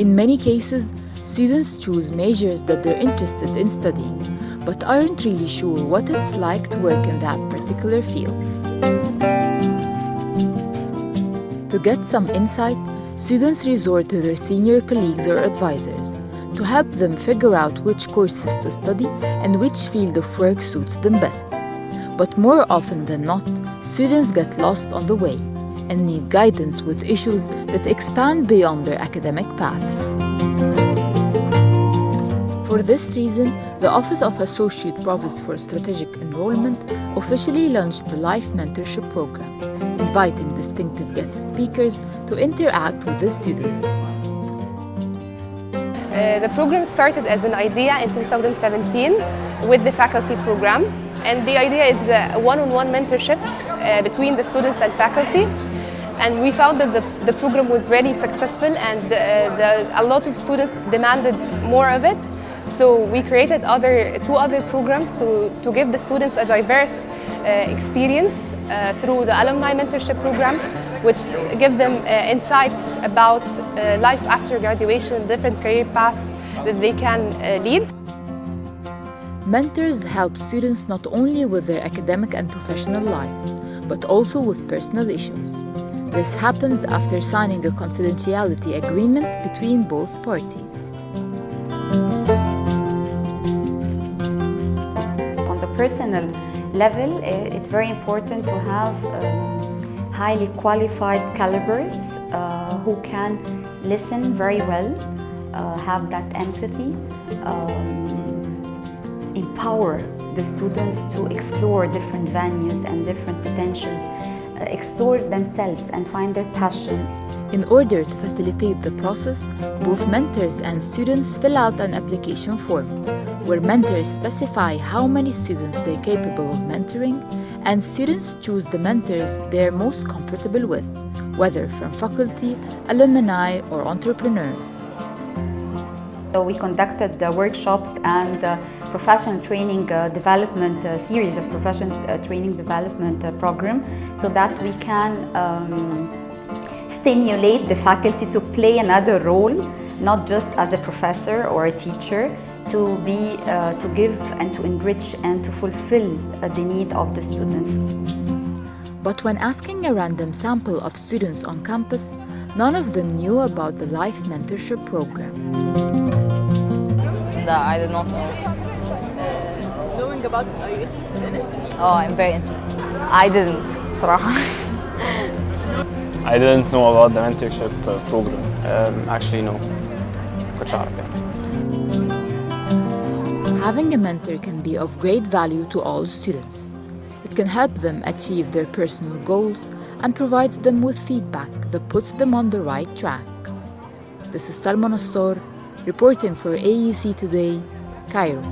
In many cases, students choose majors that they're interested in studying, but aren't really sure what it's like to work in that particular field. To get some insight, students resort to their senior colleagues or advisors to help them figure out which courses to study and which field of work suits them best. But more often than not, students get lost on the way and need guidance with issues that expand beyond their academic path. For this reason, the Office of Associate Provost for Strategic Enrollment officially launched the Life Mentorship Program, inviting distinctive guest speakers to interact with the students. The program started as an idea in 2017 with the faculty program, and the idea is a one-on-one mentorship between the students and faculty. And we found that the program was really successful, and a lot of students demanded more of it. So we created two other programs to give the students a diverse experience through the alumni mentorship programs, which give them insights about life after graduation, different career paths that they can lead. Mentors help students not only with their academic and professional lives, but also with personal issues. This happens after signing a confidentiality agreement between both parties. On the personal level, it's very important to have highly qualified calibers who can listen very well, have that empathy, empower the students to explore different venues and different potentials, explore themselves and find their passion. In order to facilitate the process, both mentors and students fill out an application form, where mentors specify how many students they're capable of mentoring, and students choose the mentors they're most comfortable with, whether from faculty, alumni, or entrepreneurs. So we conducted workshops and professional training development series of professional training development program, so that we can stimulate the faculty to play another role, not just as a professor or a teacher, to give and to enrich and to fulfill the need of the students. But when asking a random sample of students on campus, none of them knew about the Life Mentorship Program. I did not know. Knowing about it, are you interested in it? Oh, I'm very interested. I didn't, بصراحة. I didn't know about the mentorship program. Actually, no. كنتش أعرف يعني. Having a mentor can be of great value to all students. It can help them achieve their personal goals and provides them with feedback that puts them on the right track. This is Salma Nassar, reporting for AUC Today, Cairo.